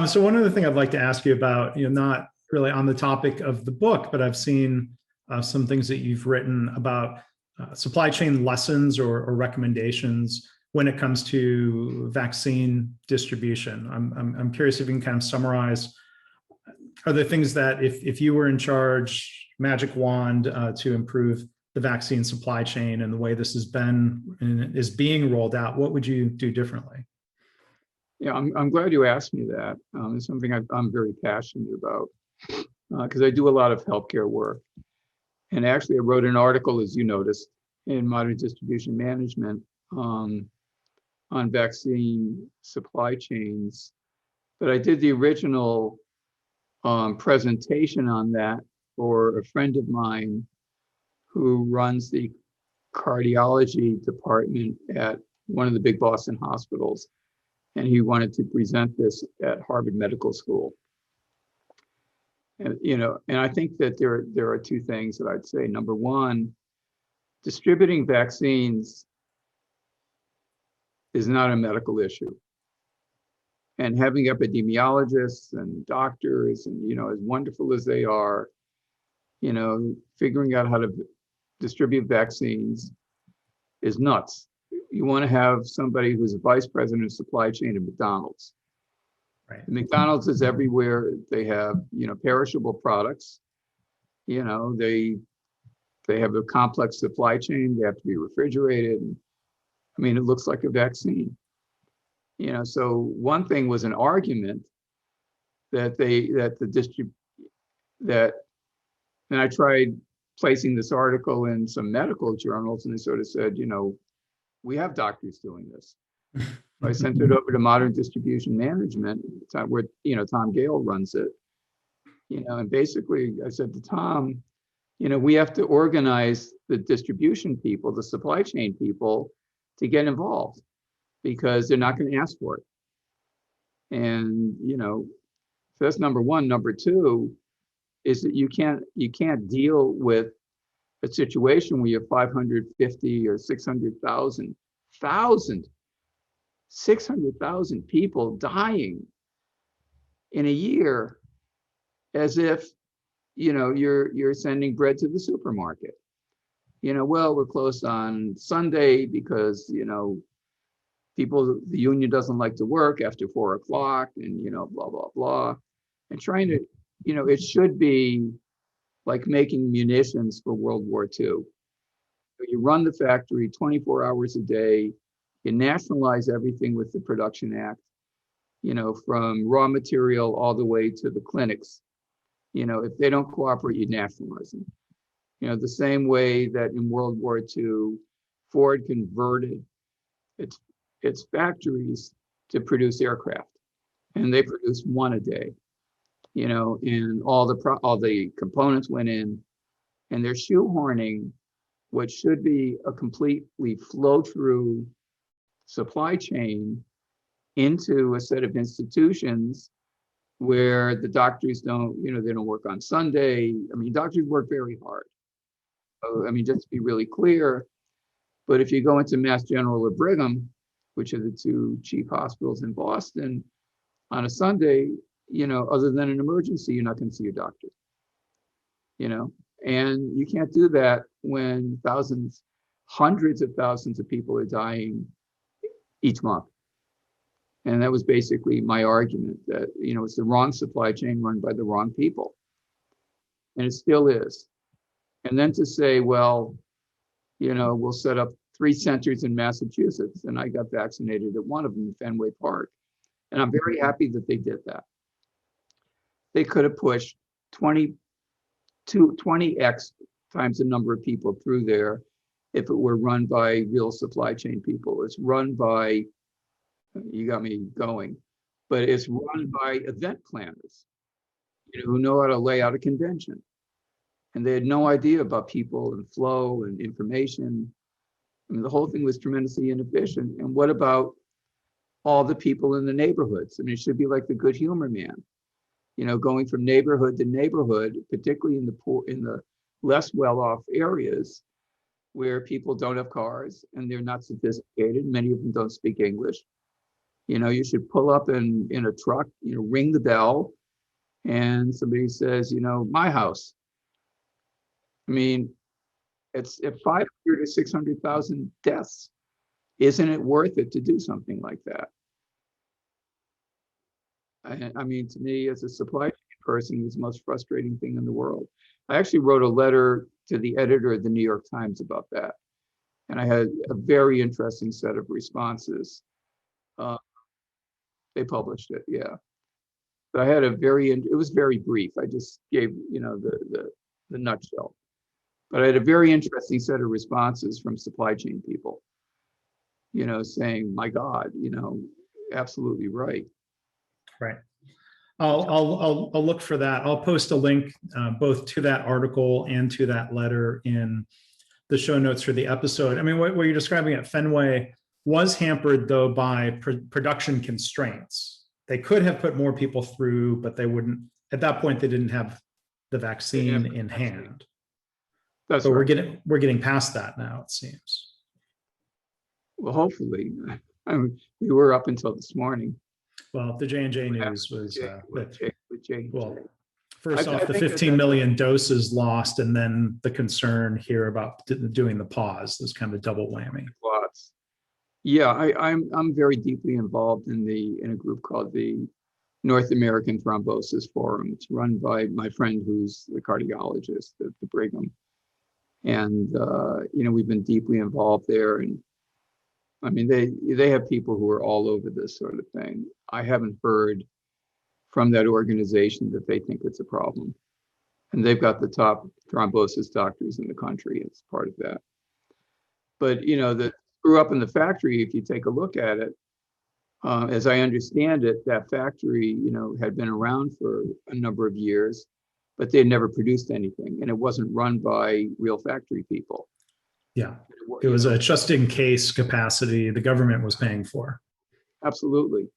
So one other thing I'd like to ask you about, not really on the topic of the book, but I've seen some things that you've written about supply chain lessons or recommendations when it comes to vaccine distribution. I'm curious if you can kind of summarize, are there things that if you were in charge, magic wand to improve the vaccine supply chain and the way this has been and is being rolled out, what would you do differently? Yeah, I'm glad you asked me that. It's something I'm very passionate about because I do a lot of healthcare work. And actually, I wrote an article, as you noticed, in Modern Distribution Management on vaccine supply chains. But I did the original presentation on that for a friend of mine who runs the cardiology department at one of the big Boston hospitals. And he wanted to present this at Harvard Medical School. And, and I think that there are two things that I'd say. Number one, distributing vaccines is not a medical issue. And having epidemiologists and doctors and, as wonderful as they are, figuring out how to distribute vaccines is nuts. You want to have somebody who's a vice president of supply chain at McDonald's. Right. McDonald's is everywhere. They have, perishable products. They have a complex supply chain. They have to be refrigerated. I mean, it looks like a vaccine. So one thing was an argument and I tried placing this article in some medical journals, and they sort of said, we have doctors doing this. I sent it over to Modern Distribution Management, where Tom Gale runs it. And basically I said to Tom, we have to organize the distribution people, the supply chain people, to get involved because they're not going to ask for it. And so that's number one. Number two is that you can't deal with a situation where you have 550 or 600,000 people dying in a year as if you're sending bread to the supermarket. Well, we're closed on Sunday because the union doesn't like to work after 4:00 and blah blah blah, and trying to it should be like making munitions for World War II. You run the factory 24 hours a day. You nationalize everything with the Production Act, from raw material all the way to the clinics. If they don't cooperate, you nationalize them. The same way that in World War II, Ford converted its factories to produce aircraft, and they produced one a day. And all the components went in, and they're shoehorning what should be a completely flow-through supply chain into a set of institutions where the doctors don't, they don't work on Sunday. I mean, doctors work very hard. So, just to be really clear, but if you go into Mass General or Brigham, which are the two chief hospitals in Boston, on a Sunday, other than an emergency, you're not going to see your doctor. And you can't do that when hundreds of thousands of people are dying each month. And that was basically my argument that, it's the wrong supply chain run by the wrong people. And it still is. And then to say, well, we'll set up 3 centers in Massachusetts. And I got vaccinated at one of them in Fenway Park. And I'm very happy that they did that. They could have pushed 20x times the number of people through there if it were run by real supply chain people. It's run by, you got me going, but it's run by event planners, who know how to lay out a convention. And they had no idea about people and flow and information. The whole thing was tremendously inefficient. And what about all the people in the neighborhoods? It should be like the Good Humor Man, going from neighborhood to neighborhood, particularly in the less well-off areas where people don't have cars and they're not sophisticated. Many of them don't speak English. You should pull up in a truck, ring the bell, and somebody says, my house. I mean, it's at 500 to 600,000 deaths. Isn't it worth it to do something like that? I mean, to me, as a supply chain person, it's the most frustrating thing in the world. I actually wrote a letter to the editor of the New York Times about that. And I had a very interesting set of responses. Uh, they published it, yeah. But I had it was very brief. I just gave, the nutshell. But I had a very interesting set of responses from supply chain people, saying, my God, absolutely right. Right. I'll look for that. I'll post a link both to that article and to that letter in the show notes for the episode. I mean, what you're describing at Fenway was hampered though by production constraints. They could have put more people through, but they wouldn't. At that point, they didn't have the vaccine in hand. That's but right. we're getting past that now, it seems. Well, hopefully. I mean, we were up until this morning. Well, the J&J news was well, first off, the 15 million doses lost, and then the concern here about doing the pause. This kind of double whammy. Lots. Yeah, I'm very deeply involved in a group called the North American Thrombosis Forum. It's run by my friend who's the cardiologist at the Brigham, and we've been deeply involved there. And I mean, they have people who are all over this sort of thing. I haven't heard from that organization that they think it's a problem, and they've got the top thrombosis doctors in the country as part of that. But the screw up in the factory, if you take a look at it, as I understand it, that factory, had been around for a number of years, but they had never produced anything, and it wasn't run by real factory people. Yeah, it was a just in case capacity the government was paying for. Absolutely.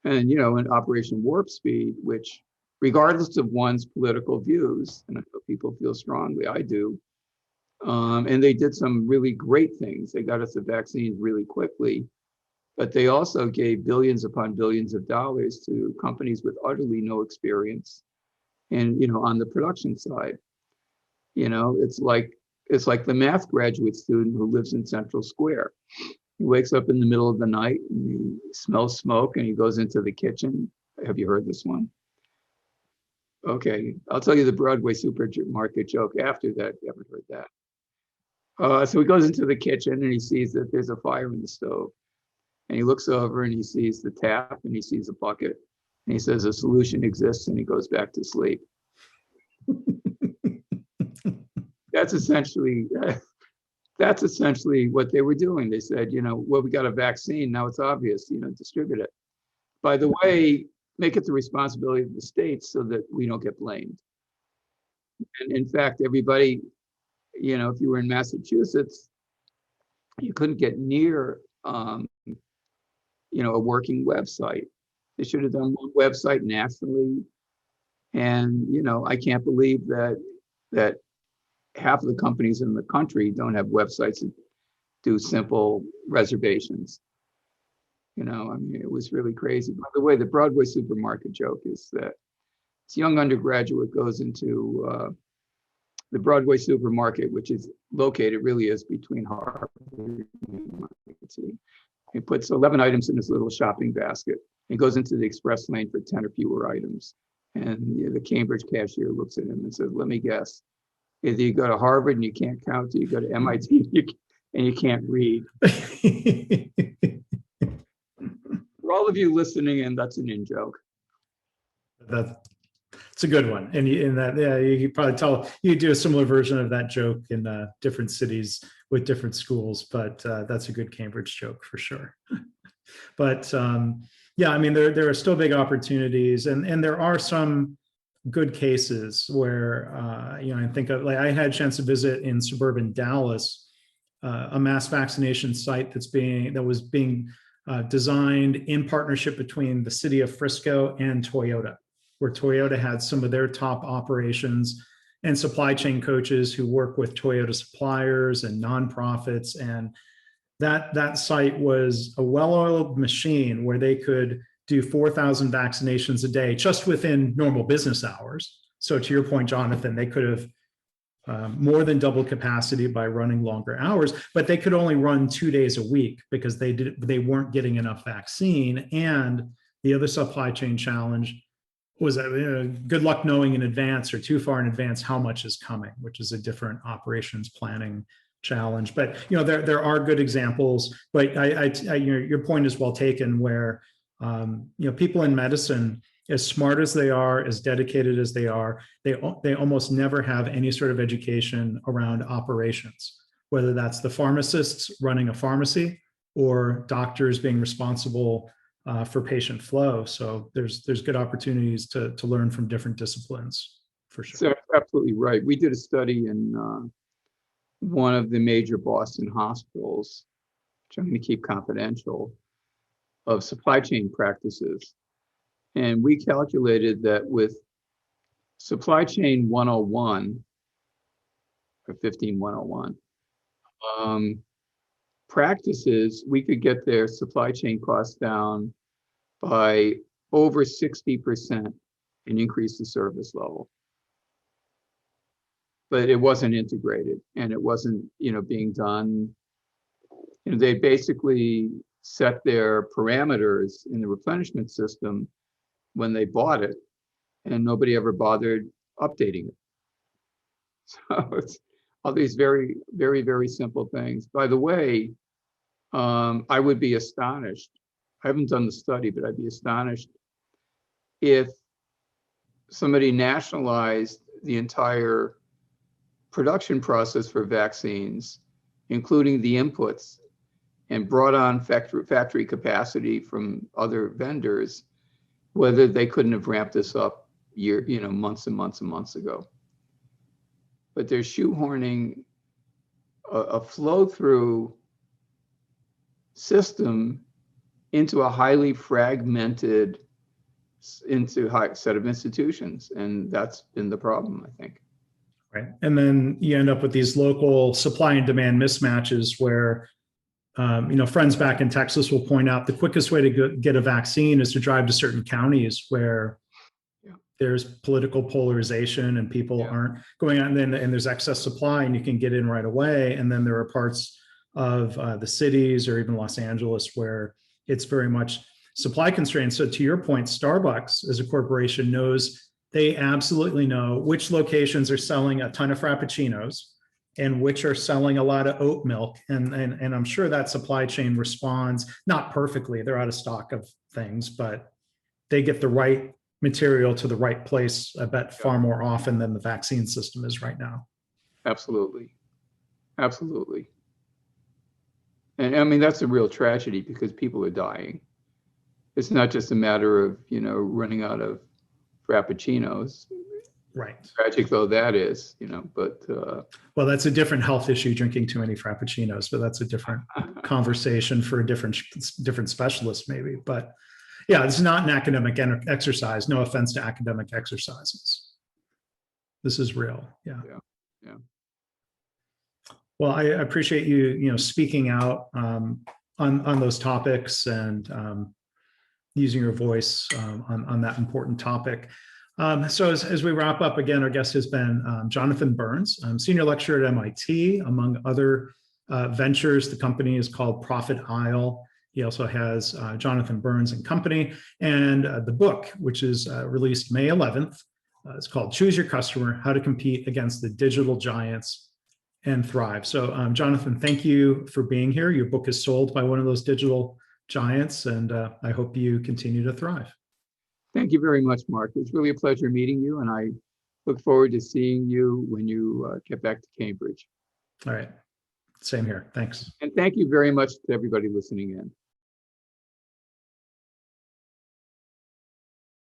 And, in Operation Warp Speed, which, regardless of one's political views, and I know people feel strongly, I do, and they did some really great things. They got us the vaccines really quickly, but they also gave billions upon billions of dollars to companies with utterly no experience. And, on the production side, it's like the math graduate student who lives in Central Square. He wakes up in the middle of the night and he smells smoke and he goes into the kitchen. Have you heard this one? Okay, I'll tell you the Broadway supermarket joke after that. You haven't heard that. So he goes into the kitchen and he sees that there's a fire in the stove. And he looks over and he sees the tap and he sees a bucket. And he says a solution exists, and he goes back to sleep. That's essentially what they were doing. They said, well, we got a vaccine. Now it's obvious, distribute it. By the way, make it the responsibility of the states so that we don't get blamed. And in fact, everybody, if you were in Massachusetts, you couldn't get near, a working website. They should have done one website nationally. And, I can't believe that half of the companies in the country don't have websites that do simple reservations. I mean, it was really crazy. By the way, the Broadway supermarket joke is that this young undergraduate goes into the Broadway supermarket, which is located, really is between Harvard and MIT. He puts 11 items in his little shopping basket. He goes into the express lane for 10 or fewer items. And the Cambridge cashier looks at him and says, let me guess. Either you go to Harvard and you can't count, or you go to MIT and you can't read. For all of you listening in, that's an in joke. It's a good one. And you probably tell, you do a similar version of that joke in different cities with different schools, but that's a good Cambridge joke for sure. But yeah, I mean, there are still big opportunities, and there are some good cases where, I think I had a chance to visit in suburban Dallas, a mass vaccination site that was being designed in partnership between the city of Frisco and Toyota, where Toyota had some of their top operations and supply chain coaches who work with Toyota suppliers and nonprofits. And that site was a well-oiled machine where they could do 4,000 vaccinations a day just within normal business hours. So to your point, Jonathan, they could have more than double capacity by running longer hours, but they could only run 2 days a week because they weren't getting enough vaccine. And the other supply chain challenge was good luck knowing in advance or too far in advance how much is coming, which is a different operations planning challenge. But there are good examples. But your point is well taken, where people in medicine, as smart as they are, as dedicated as they are, they almost never have any sort of education around operations, whether that's the pharmacists running a pharmacy or doctors being responsible for patient flow. So there's good opportunities to learn from different disciplines, for sure. So absolutely right. We did a study in one of the major Boston hospitals, which I'm going to keep confidential, of supply chain practices. And we calculated that with supply chain 101 or 15101 practices, we could get their supply chain costs down by over 60% and increase the service level. But it wasn't integrated, and it wasn't, being done. They basically set their parameters in the replenishment system when they bought it, and nobody ever bothered updating it. So it's all these very, very, very simple things. By the way, I would be astonished. I haven't done the study, but I'd be astonished if somebody nationalized the entire production process for vaccines, including the inputs, and brought on factory capacity from other vendors, whether they couldn't have ramped this up months and months and months ago. But they're shoehorning a flow-through system into a highly fragmented set of institutions, and that's been the problem, I think. Right. And then you end up with these local supply and demand mismatches where, friends back in Texas will point out the quickest way to get a vaccine is to drive to certain counties where there's political polarization and people aren't going out, and there's excess supply and you can get in right away. And then there are parts of the cities or even Los Angeles where it's very much supply constrained. So to your point, Starbucks as a corporation they absolutely know which locations are selling a ton of Frappuccinos and which are selling a lot of oat milk. And I'm sure that supply chain responds, not perfectly, they're out of stock of things, but they get the right material to the right place, I bet, far more often than the vaccine system is right now. Absolutely. Absolutely. And I mean, that's a real tragedy because people are dying. It's not just a matter of, running out of Frappuccinos. Right. Tragic though that is, but. Well, that's a different health issue, drinking too many Frappuccinos, but that's a different conversation for a different specialist maybe. But yeah, this is not an academic exercise. No offense to academic exercises. This is real. Yeah. Well, I appreciate you, speaking out on those topics and using your voice on that important topic. So as we wrap up, again, our guest has been Jonathan Byrnes, senior lecturer at MIT. Among other ventures, the company is called Profit Isle. He also has Jonathan Byrnes and Company, and the book, which is released May 11th. It's called Choose Your Customer: How to Compete Against the Digital Giants and Thrive. So Jonathan, thank you for being here. Your book is sold by one of those digital giants, and I hope you continue to thrive. Thank you very much, Mark. It was really a pleasure meeting you, and I look forward to seeing you when you get back to Cambridge. All right. Same here. Thanks. And thank you very much to everybody listening in.